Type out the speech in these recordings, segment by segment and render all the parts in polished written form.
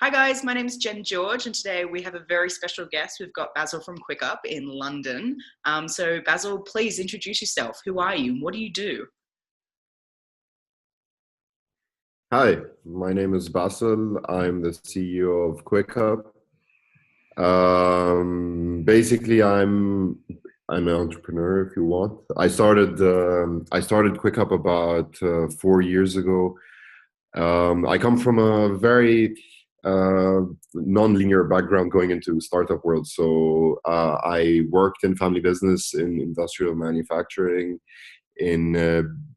Hi guys, my name is Jen George, and today we have a very special guest. We've got Bassel from Quiqup in London. So Bassel, please introduce yourself. Who are you and what do you do? Hi, my name is Bassel. I'm the CEO of Quiqup. Basically, I'm an entrepreneur, if you want. I started Quiqup about 4 years ago. I come from a very non-linear background going into startup world. So I worked in family business in industrial manufacturing in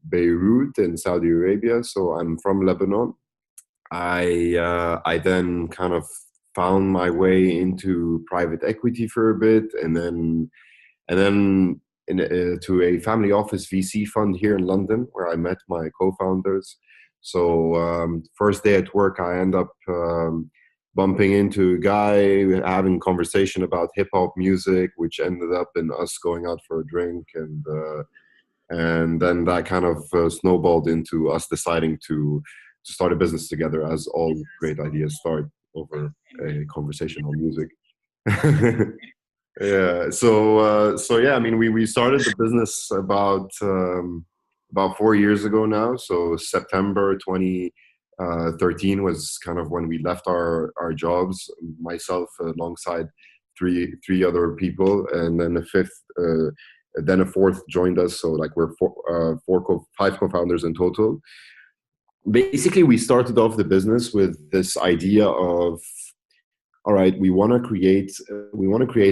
Beirut in Saudi Arabia. So I'm from Lebanon. I then kind of found my way into private equity for a bit, and then to a family office VC fund here in London, where I met my co-founders. So first day at work, I end up bumping into a guy, having conversation about hip hop music, which ended up in us going out for a drink, and then that kind of snowballed into us deciding to start a business together, as all great ideas start over a conversation on music. Yeah. So yeah, I mean, we started the business about 4 years ago now. So September 2013 was kind of when we left our jobs. Myself alongside three other people, and then then a fourth joined us. So like we're five co-founders in total. Basically, we started off the business with this idea of, all right, we want to create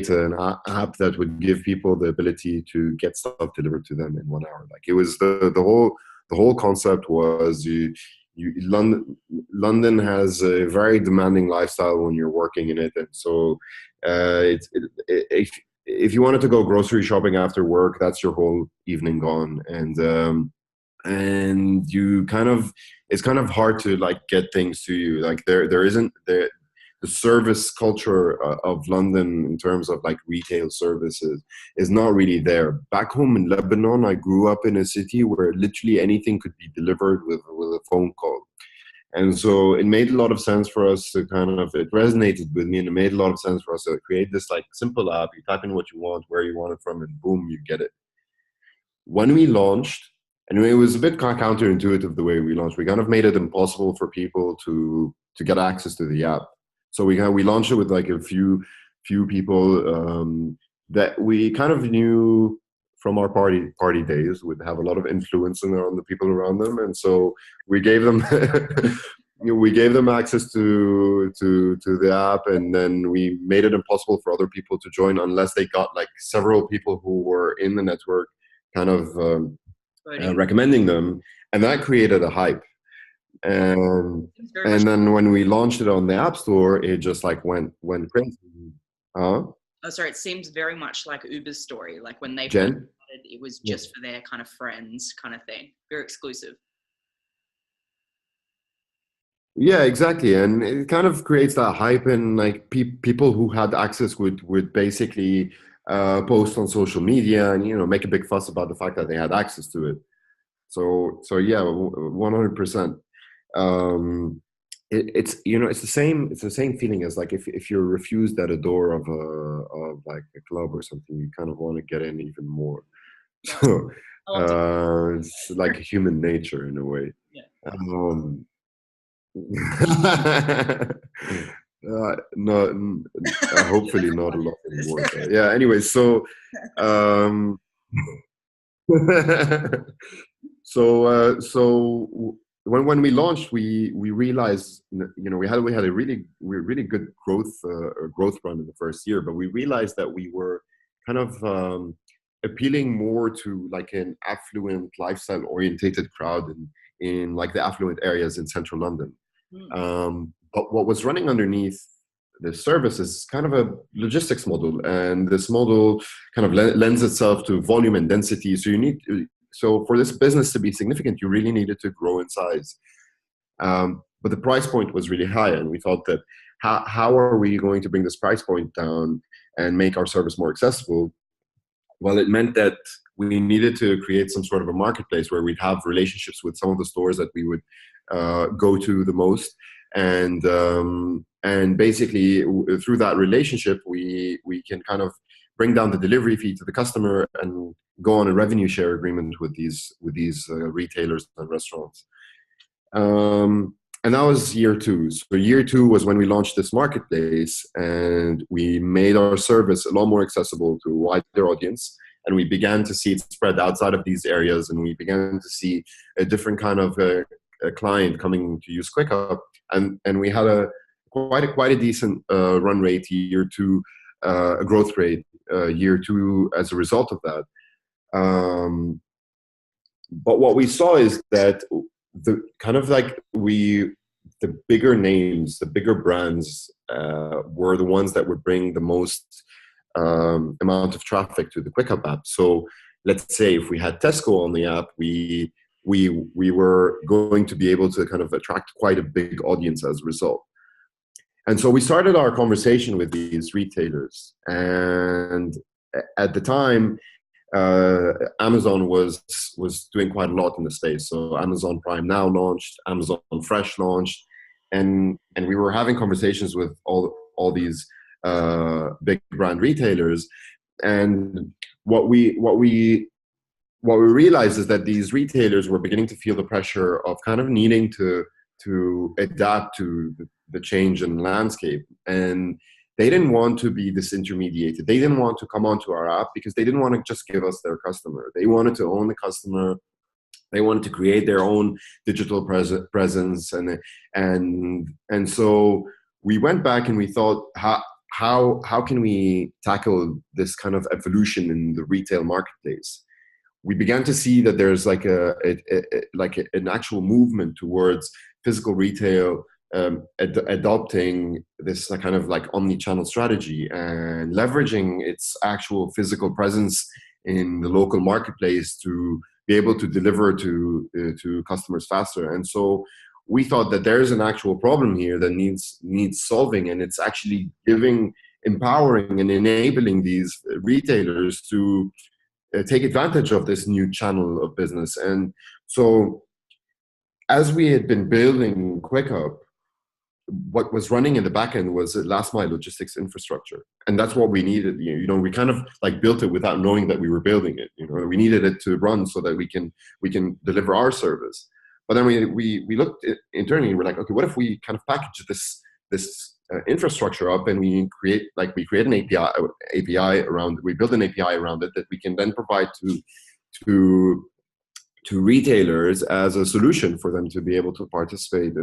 an app that would give people the ability to get stuff delivered to them in 1 hour. Like, it was the whole concept was, London has a very demanding lifestyle when you're working in it. And so if you wanted to go grocery shopping after work, that's your whole evening gone. And you kind of, it's kind of hard to like get things to you. Like, there isn't the service culture of London in terms of like retail services is not really there. Back home in Lebanon, I grew up in a city where literally anything could be delivered with a phone call. And so it made a lot of sense for us to it resonated with me, and it made a lot of sense for us to create this like simple app. You type in what you want, where you want it from, and boom, you get it. When we launched, and it was a bit counterintuitive the way we launched. We kind of made it impossible for people to get access to the app. So we launched it with like a few people that we kind of knew from our party days would have a lot of influence on the people around them, and so we gave them we gave them access to the app, and then we made it impossible for other people to join unless they got like several people who were in the network kind of Voting. recommending them, and that created a hype. And It's very much. and then when we launched it on the App Store, it just like went crazy. Huh? Oh, sorry. It seems very much like Uber's story. Like when they first Jen? started, it was Yeah. just for their kind of friends, kind of thing. Very exclusive. Yeah, exactly. And it kind of creates that hype, and like people who had access would basically post on social media and make a big fuss about the fact that they had access to it. So yeah, 100%. Um, it's the same feeling as like if you're refused at a door of like a club or something, you kind of want to get in even more. No, So I love to. it's like human nature in a way. Yeah. Um, not hopefully not a lot anymore. But yeah. Anyway, so um, so when we launched, we realized, we had a really good growth run in the first year, but we realized that we were kind of appealing more to like an affluent, lifestyle orientated crowd in like the affluent areas in central London. Mm. But what was running underneath the service is kind of a logistics model, and this model kind of lends itself to volume and density. So for this business to be significant, you really needed to grow in size. But the price point was really high, and we thought that how are we going to bring this price point down and make our service more accessible? Well, it meant that we needed to create some sort of a marketplace where we'd have relationships with some of the stores that we would go to the most, And basically through that relationship, we can kind of bring down the delivery fee to the customer and go on a revenue share agreement with these retailers and restaurants. And that was year two. So year two was when we launched this marketplace, and we made our service a lot more accessible to a wider audience. And we began to see it spread outside of these areas, and we began to see a different kind of a client coming to use Quiqup. And we had quite a decent run rate year two, a growth rate year two as a result of that. But what we saw is that the kind of like the bigger names, the bigger brands were the ones that would bring the most amount of traffic to the Quiqup app. So let's say if we had Tesco on the app, we were going to be able to kind of attract quite a big audience as a result. And so we started our conversation with these retailers. And at the time, Amazon was doing quite a lot in the space. So Amazon Prime Now launched, Amazon Fresh launched, and we were having conversations with all these big brand retailers. And what we realized is that these retailers were beginning to feel the pressure of kind of needing to adapt to the change in landscape. And they didn't want to be disintermediated. They didn't want to come onto our app because they didn't want to just give us their customer. They wanted to own the customer. They wanted to create their own digital presence. And so we went back and we thought, how can we tackle this kind of evolution in the retail marketplace? We began to see that there's like an actual movement towards physical retail, adopting this kind of like omni-channel strategy and leveraging its actual physical presence in the local marketplace to be able to deliver to customers faster. And so we thought that there is an actual problem here that needs solving, and it's actually empowering and enabling these retailers to take advantage of this new channel of business. And so as we had been building Quiqup, what was running in the back end was a last mile logistics infrastructure. And that's what we needed. You know, we kind of like built it without knowing that we were building it. You know, we needed it to run so that we can deliver our service. But then we looked internally and we're like, okay, what if we kind of package this infrastructure up and we create an API around, we build an API around it that we can then provide to retailers as a solution for them to be able to participate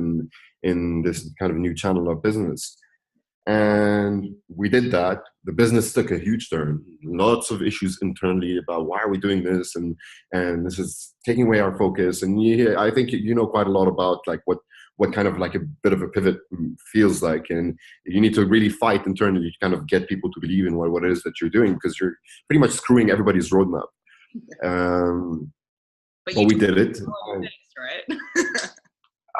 in this kind of new channel of business. And we did that. The business took a huge turn. Lots of issues internally about why are we doing this, and this is taking away our focus. And I think you know quite a lot about like what kind of like a bit of a pivot feels like, and you need to really fight internally to kind of get people to believe in what it is that you're doing, because you're pretty much screwing everybody's roadmap. But we did it. Face, right?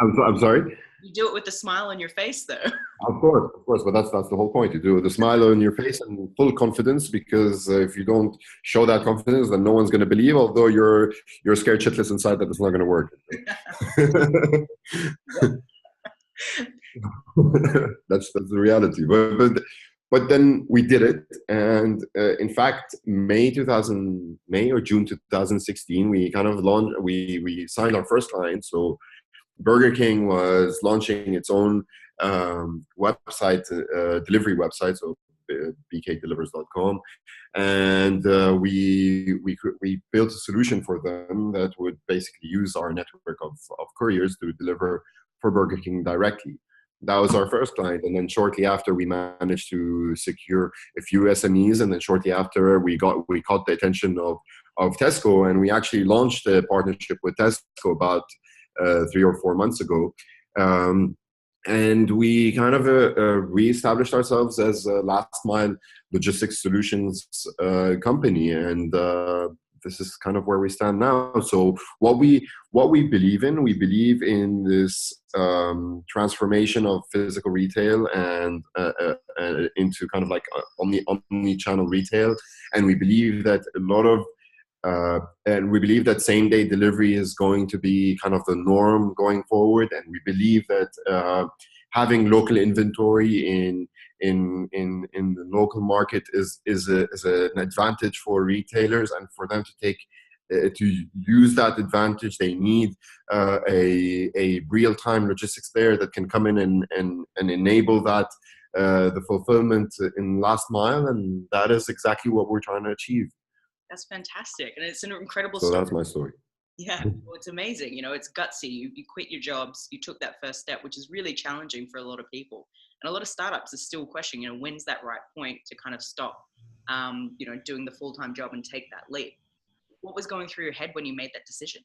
I'm sorry? You do it with a smile on your face, though. Of course, but that's the whole point. You do it with a smile on your face and full confidence, because if you don't show that confidence, then no one's going to believe, although you're scared shitless inside that it's not going to work. That's the reality. But then we did it, and in fact, May or June 2016, we kind of launched. We signed our first client. So Burger King was launching its own website, delivery website, so bkdelivers.com, and we built a solution for them that would basically use our network of couriers to deliver for Burger King directly. That was our first client, and then shortly after we managed to secure a few SMEs, and then shortly after we caught the attention of Tesco, and we actually launched a partnership with Tesco about 3 or 4 months ago. And we kind of reestablished ourselves as a last mile logistics solutions company, and this is kind of where we stand now. So what we believe in, we believe in this transformation of physical retail and into kind of like omni-channel retail, and we believe that same day delivery is going to be kind of the norm going forward, and we believe that having local inventory in the local market is an advantage for retailers, and for them to take to use that advantage, they need a real-time logistics layer that can come in and enable that the fulfillment in last mile, and that is exactly what we're trying to achieve. That's fantastic, and it's an incredible So story. that's my story. Yeah, well, it's amazing. You know, it's gutsy. You quit your jobs, you took that first step, which is really challenging for a lot of people. And a lot of startups are still questioning, you know, when's that right point to kind of stop, you know, doing the full-time job and take that leap. What was going through your head when you made that decision?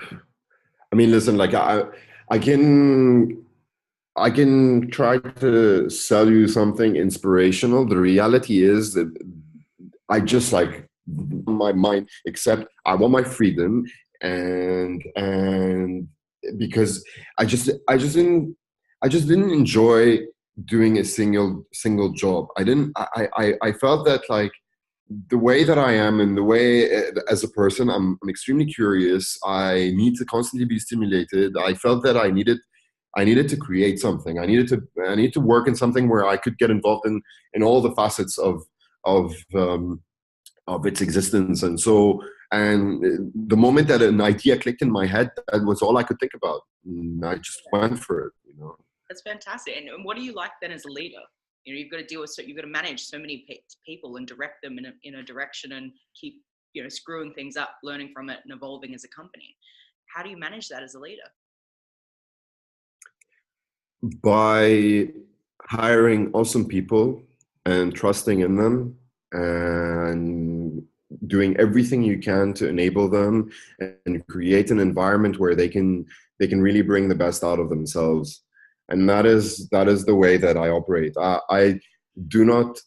I mean, listen, like I can I can try to sell you something inspirational. The reality is that I just like my mind, except I want my freedom, and because I just didn't enjoy doing a single job. I felt that like the way that I am and the way as a person, I'm extremely curious. I need to constantly be stimulated. I felt that I needed to create something. I needed to work in something where I could get involved in all the facets of of its existence. And so, and the moment that an idea clicked in my head, that was all I could think about. And I just went for it, you know. That's fantastic. And what do you like then as a leader? You know, you've got to deal with, you've got to manage so many people and direct them in a direction and keep, you know, screwing things up, learning from it and evolving as a company. How do you manage that as a leader? By hiring awesome people and trusting in them and doing everything you can to enable them and create an environment where they can really bring the best out of themselves. And that is the way that I operate. I do not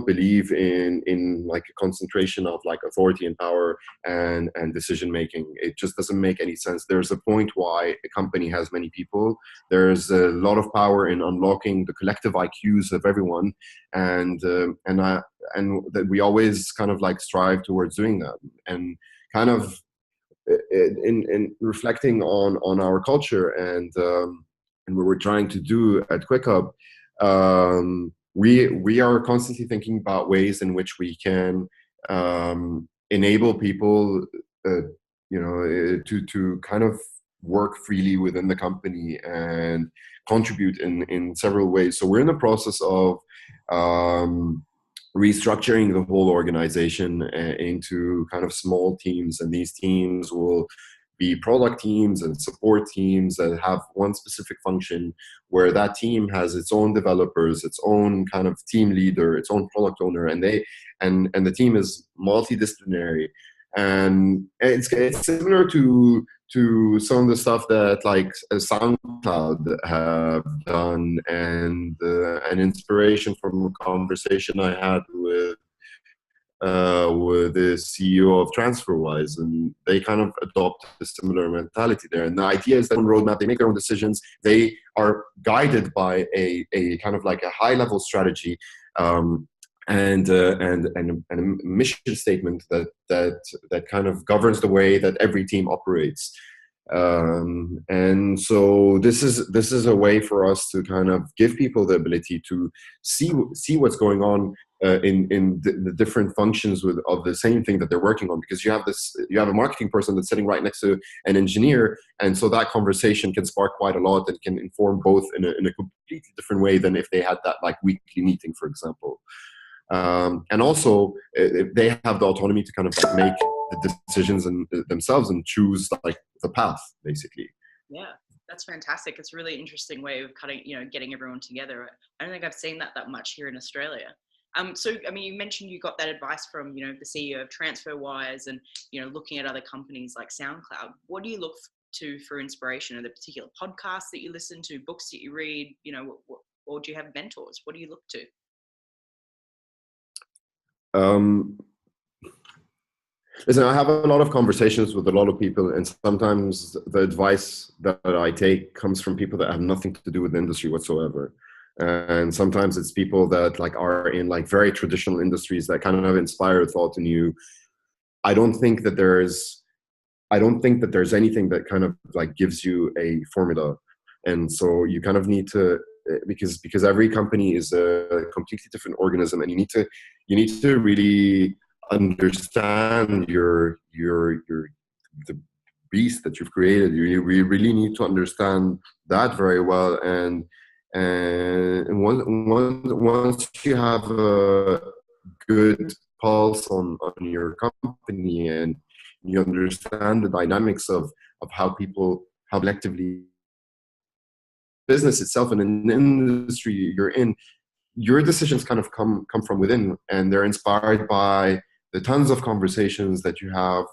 believe in like a concentration of like authority and power and decision making. It just doesn't make any sense. There's a point why a company has many people. There's a lot of power in unlocking the collective IQs of everyone, and that we always kind of like strive towards doing that. And kind of in reflecting on our culture and what we're trying to do at Quiqup, we are constantly thinking about ways in which we can enable people, to kind of work freely within the company and contribute in several ways. So we're in the process of restructuring the whole organization into kind of small teams, and these teams will be product teams and support teams that have one specific function, where that team has its own developers, its own kind of team leader, its own product owner, and the team is multidisciplinary. And it's similar to some of the stuff that like SoundCloud have done, and an inspiration from a conversation I had with the CEO of TransferWise, and they kind of adopt a similar mentality there. And the idea is that on roadmap, they make their own decisions. They are guided by a kind of like a high level strategy, and a mission statement that kind of governs the way that every team operates. And so this is a way for us to kind of give people the ability to see what's going on in the different functions of the same thing that they're working on, because you have a marketing person that's sitting right next to an engineer, and so that conversation can spark quite a lot and can inform both in a completely different way than if they had that like weekly meeting, for example. And also they have the autonomy to kind of like make the decisions themselves and choose like the path, basically. Yeah, that's fantastic. It's a really interesting way of getting everyone together. I don't think I've seen that much here in Australia. So, I mean, you mentioned you got that advice from, the CEO of TransferWise and, looking at other companies like SoundCloud. What do you look to for inspiration? Are there particular podcasts that you listen to, books that you read, or do you have mentors? What do you look to? Listen, I have a lot of conversations with a lot of people, and sometimes the advice that I take comes from people that have nothing to do with the industry whatsoever. And sometimes it's people that like are in like very traditional industries that kind of inspire thought in you. I don't think that there's I don't think that there's anything that kind of like gives you a formula. And so you kind of need to, because every company is a completely different organism, and you need to really understand your the beast that you've created. You really need to understand that very well. And once you have a good pulse on your company, and you understand the dynamics of how collectively business itself and an industry you're in, your decisions kind of come from within, and they're inspired by the tons of conversations that you have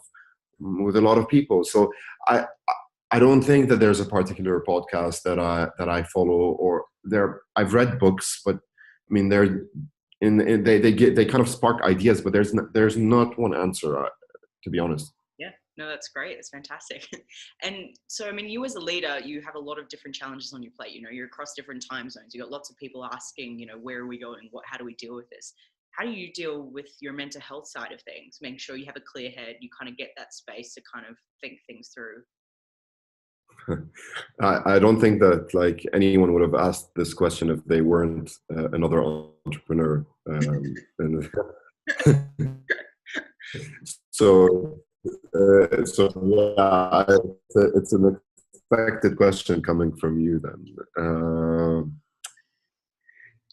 with a lot of people. So I don't think that there's a particular podcast that I follow, or there I've read books, but I mean they're they kind of spark ideas, but there's not one answer, to be honest. Yeah, no, that's great. That's fantastic. And so, I mean, you as a leader, you have a lot of different challenges on your plate. You know, you're across different time zones. You got lots of people asking, you know, where are we going? How do we deal with this? How do you deal with your mental health side of things? Making sure you have a clear head, you kind of get that space to kind of think things through. I don't think that like anyone would have asked this question if they weren't another entrepreneur. And so yeah, it's an expected question coming from you then.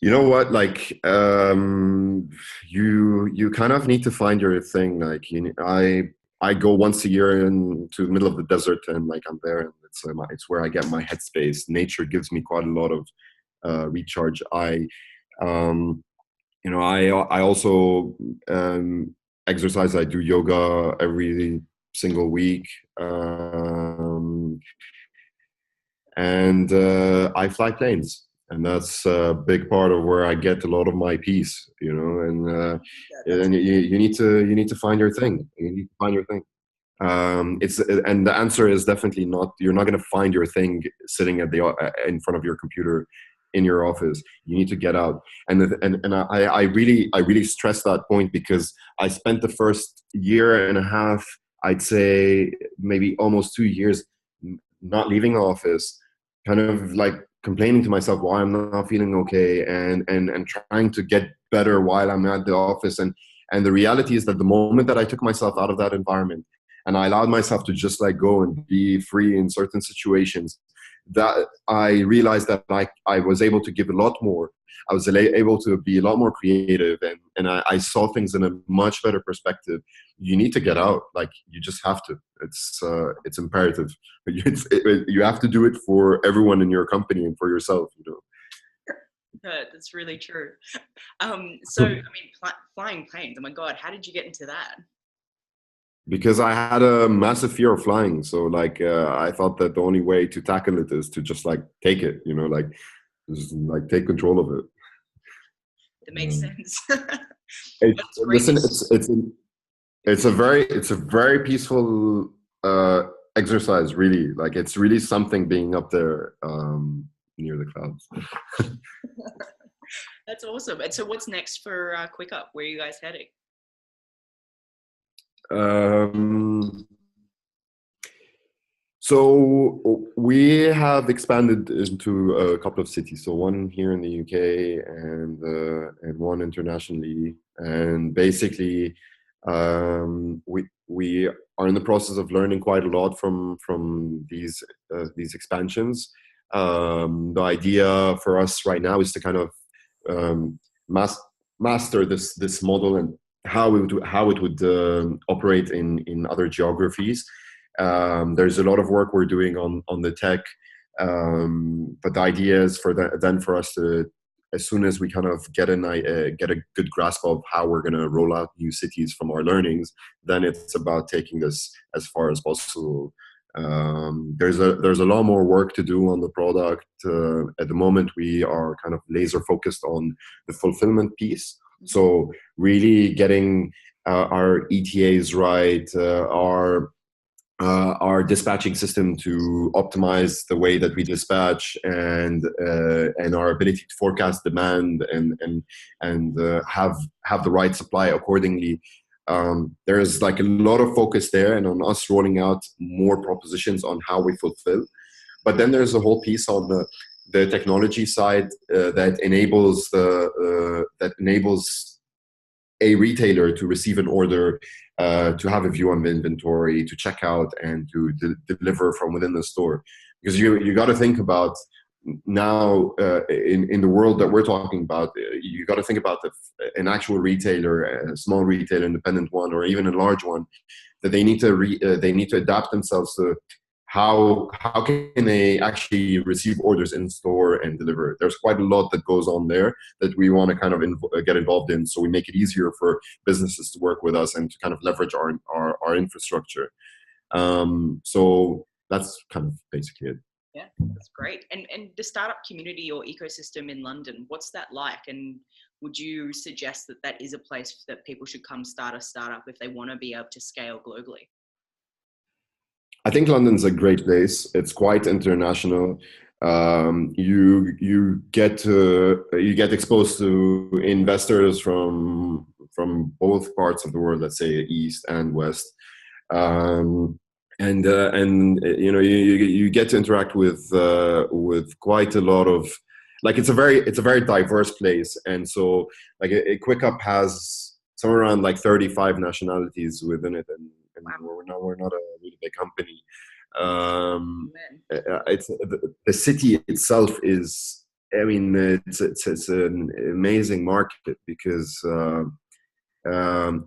You know what? Like, you kind of need to find your thing. Like, I go once a year into the middle of the desert, and like I'm there, and it's where I get my headspace. Nature gives me quite a lot of recharge. Um, I also exercise. I do yoga every single week, and I fly planes. And that's a big part of where I get a lot of my peace, and you need to find your thing. You need to find your thing. And the answer is definitely not. You're not going to find your thing sitting in front of your computer in your office. You need to get out. And I really stress that point, because I spent the first year and a half, I'd say maybe almost 2 years, not leaving the office, kind of like complaining to myself why I'm not feeling okay, and trying to get better while I'm at the office. And the reality is that the moment that I took myself out of that environment, and I allowed myself to just like go and be free in certain situations, that I realized that I was able to give a lot more. I was able to be a lot more creative, and I saw things in a much better perspective. You need to get out. Like, you just have to. It's imperative. You have to do it for everyone in your company and for yourself, That's really true. So, I mean, flying planes, oh my God, how did you get into that? Because I had a massive fear of flying. So like I thought that the only way to tackle it is to just like take it, like just like take control of it. That makes sense. Listen, it's a very peaceful exercise, really. Like, it's really something being up there near the clouds. That's awesome. And so what's next for Quiqup? Where are you guys heading? So we have expanded into a couple of cities. So one here in the UK, and one internationally. And basically, we are in the process of learning quite a lot from these expansions. The idea for us right now is to kind of master this model, and how it would operate in other geographies. There's a lot of work we're doing on the tech, but the idea is for us to, as soon as we kind of get a good grasp of how we're going to roll out new cities from our learnings, then it's about taking this as far as possible. There's a lot more work to do on the product. At the moment, we are kind of laser focused on the fulfillment piece. So really getting our ETAs right, our dispatching system to optimize the way that we dispatch, and our ability to forecast demand, and have the right supply accordingly. There's like a lot of focus there and on us rolling out more propositions on how we fulfill. But then there's a whole piece on the technology side that enables a retailer to receive an order, to have a view on the inventory, to check out, and to deliver from within the store. Because you got to think about now, in the world that we're talking about, you got to think about an actual retailer, a small retailer, independent one, or even a large one, that they need to adapt themselves to how can they actually receive orders in store and deliver. There's quite a lot that goes on there that we want to kind of get involved in, so we make it easier for businesses to work with us and to kind of leverage our infrastructure. So that's kind of basically it. Yeah, that's great. And the startup community or ecosystem in London, what's that like? And would you suggest that that is a place that people should come start a startup if they want to be able to scale globally? I think London's a great place. It's quite international. You get exposed to investors from both parts of the world. Let's say East and West, and you know you get to interact with quite a lot of, like, it's a very diverse place. And so like a Quiqup has somewhere around like 35 nationalities within it, and Wow. we're not a really big company. It's the city itself is, I mean, it's an amazing market because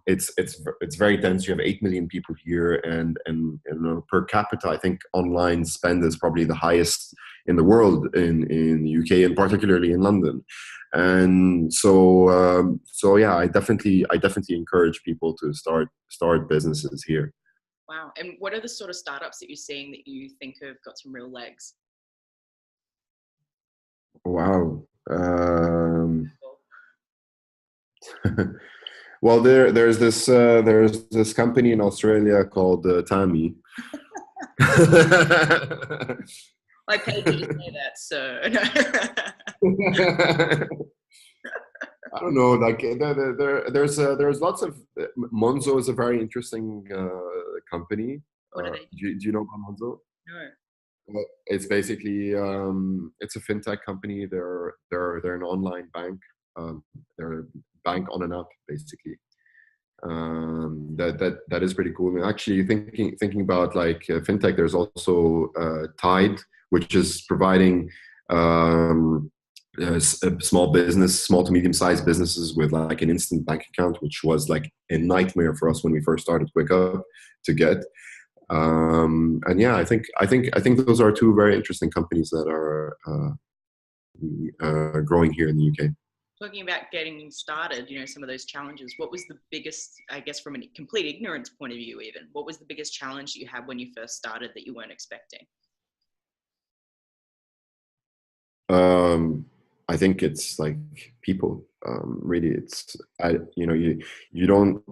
it's very dense. You have 8 million people here, and you know, per capita, I think online spend is probably the highest in the world in the UK, and particularly in London. And so yeah, I definitely encourage people to start businesses here. Wow. And what are the sort of startups that you're seeing that you think have got some real legs? Wow. Well, there's this company in Australia called Tami. I paid you to say that, so. I don't know. Like there's lots of Monzo is a very interesting company. What are they? Do you know about Monzo? No. It's basically it's a fintech company. They're an online bank. They're a bank on an app basically. That is pretty cool. I mean, actually, thinking about like fintech, there's also Tide, which is providing small to medium sized businesses with like an instant bank account, which was like a nightmare for us when we first started Quiqup to get. And yeah, I think those are two very interesting companies that are growing here in the UK. Talking about getting started, you know, some of those challenges, what was the biggest, I guess, from a complete ignorance point of view, even, what was the biggest challenge you had when you first started that you weren't expecting? I think it's like people. Really, you don't,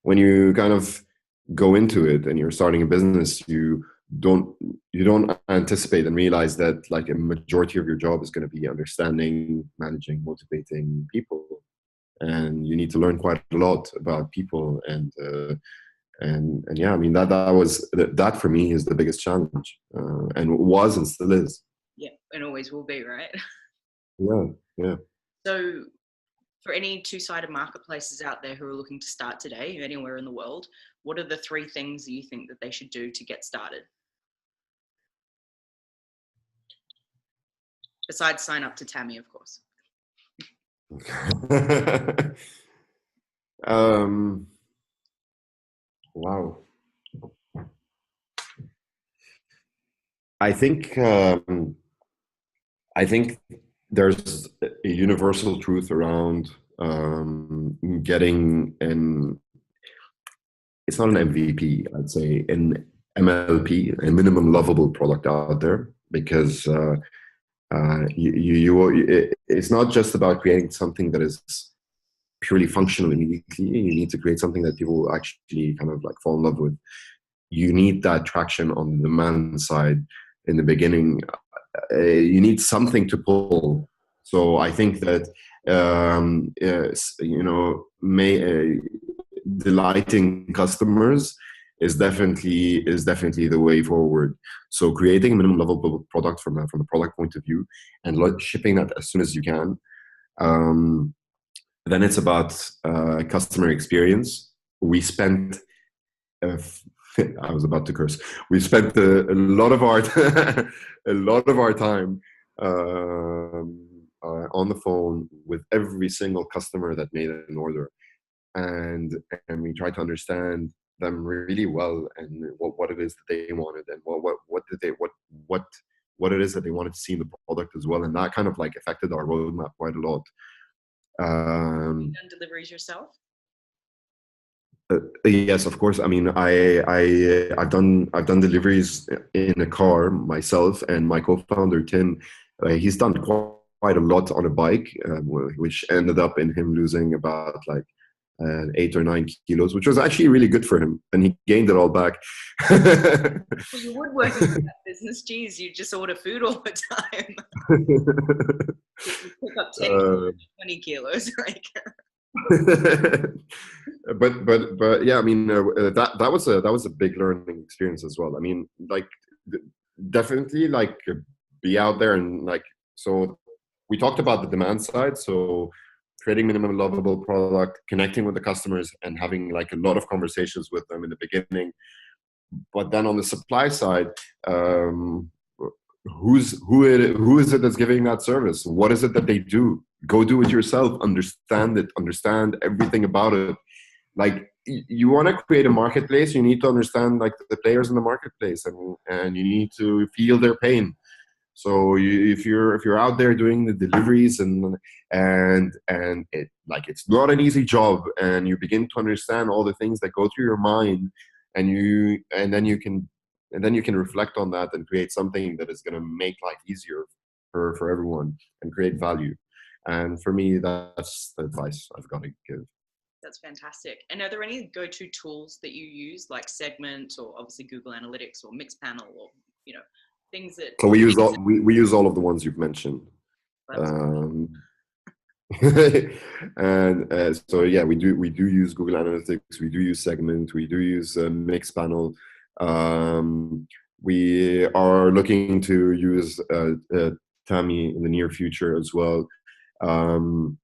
when you kind of go into it and you're starting a business, you don't anticipate and realize that like a majority of your job is going to be understanding, managing, motivating people, and you need to learn quite a lot about people. And yeah, I mean that for me is the biggest challenge, and was and still is. Yeah, and always will be, right? Yeah. So for any two-sided marketplaces out there who are looking to start today, anywhere in the world, what are the 3 things that you think that they should do to get started? Besides sign up to Tami, of course. Wow. I think there's a universal truth around getting an, it's not an MVP, I'd say an MLP, a minimum lovable product out there, because it's not just about creating something that is purely functional immediately. You need to create something that people actually kind of like fall in love with. You need that traction on the demand side in the beginning. You need something to pull. So I think that delighting customers is definitely the way forward. So creating a minimum level product from a product point of view, and shipping that as soon as you can. Um, then it's about customer experience. We spent uh, I was about to curse. We spent a lot of our a lot of our time on the phone with every single customer that made an order, and we tried to understand them really well, and what it is that they wanted, and what did they what it is that they wanted to see in the product as well, and that kind of like affected our roadmap quite a lot. You Um, done deliveries yourself? yes, of course. I mean, I've done deliveries in a car myself, and my co-founder Tim, he's done quite a lot on a bike, which ended up in him losing about like 8 or 9 kilos, which was actually really good for him, and he gained it all back. Well, you would work in that business. Geez, you just order food all the time. You pick up 10 uh, kilos, 20 kilos. Like, but yeah, I mean, that was a big learning experience as well. I mean, like definitely like be out there and like, so we talked about the demand side, so creating minimum lovable product, connecting with the customers, and having like a lot of conversations with them in the beginning. But then on the supply side, um, who is it that's giving that service? What is it that they do? Go do it yourself. Understand it. Understand everything about it. Like you want to create a marketplace, you need to understand like the players in the marketplace, and you need to feel their pain. So if you're out there doing the deliveries, and it like it's not an easy job, and you begin to understand all the things that go through your mind, and then you can reflect on that and create something that is going to make life easier for everyone and create value. And for me, that's the advice I've got to give. that's fantastic. And are there any go-to tools that you use, like Segment or obviously Google Analytics or Mixpanel, or you know, things that? So we use all of the ones you've mentioned. That's Um, and so yeah, we do use Google Analytics, we do use Segment, we do use Mixpanel. We are looking to use Tami in the near future as well. Um,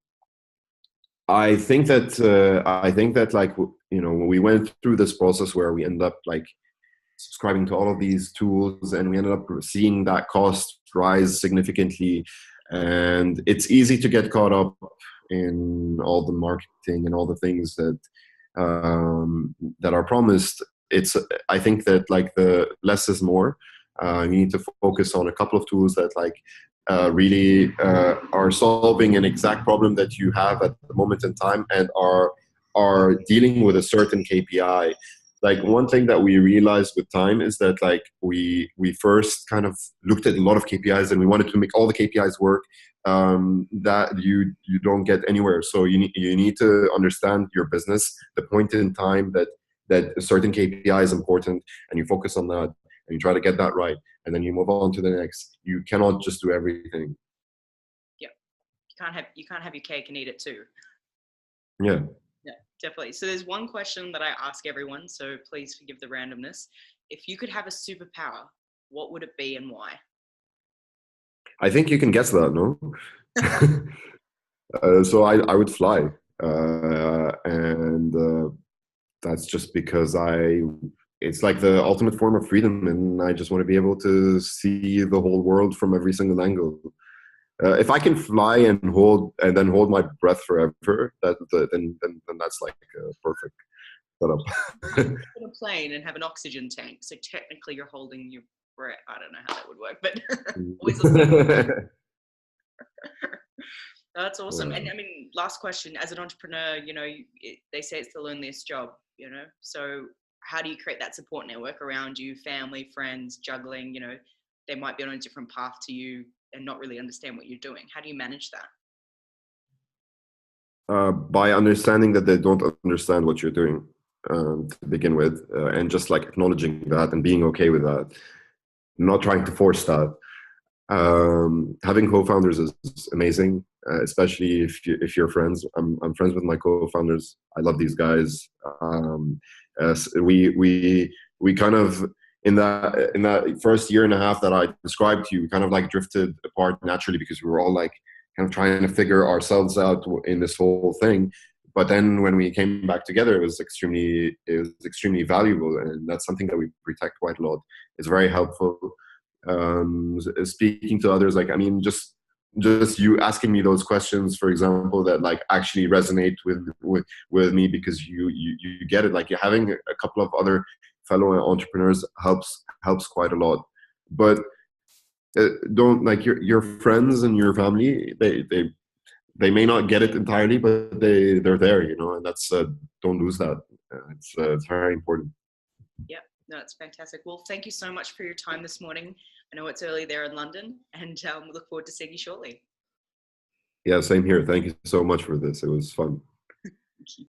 I think that like we went through this process where we ended up like subscribing to all of these tools, and we ended up seeing that cost rise significantly. And it's easy to get caught up in all the marketing and all the things that are promised. I think that like the less is more. You need to focus on a couple of tools that like really are solving an exact problem that you have at the moment in time, and are dealing with a certain KPI. Like one thing that we realized with time is that like we first kind of looked at a lot of KPIs, and we wanted to make all the KPIs work, that you don't get anywhere. So you need to understand your business, the point in time that a certain KPI is important, and you focus on that, and you try to get that right, and then you move on to the next. You cannot just do everything. yeah. You can't have your cake and eat it too. Yeah. Yeah, definitely. So there's one question that I ask everyone, so please forgive the randomness. If you could have a superpower, what would it be and why? I think you can guess that, no? So I would fly, and that's just because it's like the ultimate form of freedom, and I just want to be able to see the whole world from every single angle. If I can fly and then hold my breath forever, then that's like perfect setup. On a plane and have an oxygen tank, so technically you're holding your breath. I don't know how that would work, but always that's awesome. And I mean, last question: as an entrepreneur, they say it's the loneliest job. So how do you create that support network around you, family, friends, juggling? They might be on a different path to you and not really understand what you're doing. How do you manage that? By understanding that they don't understand what you're doing, to begin with, and just like acknowledging that and being okay with that, not trying to force that. Having co-founders is amazing. especially if you're friends. I'm friends with my co-founders. I love these guys. We kind of in that first year and a half that I described to you, we kind of like drifted apart naturally because we were all like kind of trying to figure ourselves out in this whole thing. But then when we came back together, it was extremely valuable, and that's something that we protect quite a lot. It's very helpful. Speaking to others, like, I mean, just you asking me those questions, for example, that like actually resonate with me, because you get it. Like, you're having a couple of other fellow entrepreneurs helps quite a lot. But don't, like, your friends and your family, they may not get it entirely, but they're there, and that's don't lose that. It's very important. Yeah, no, it's fantastic. Well, thank you so much for your time this morning. I know it's early there in London, and we look forward to seeing you shortly. Yeah, same here. Thank you so much for this. It was fun. Thank you.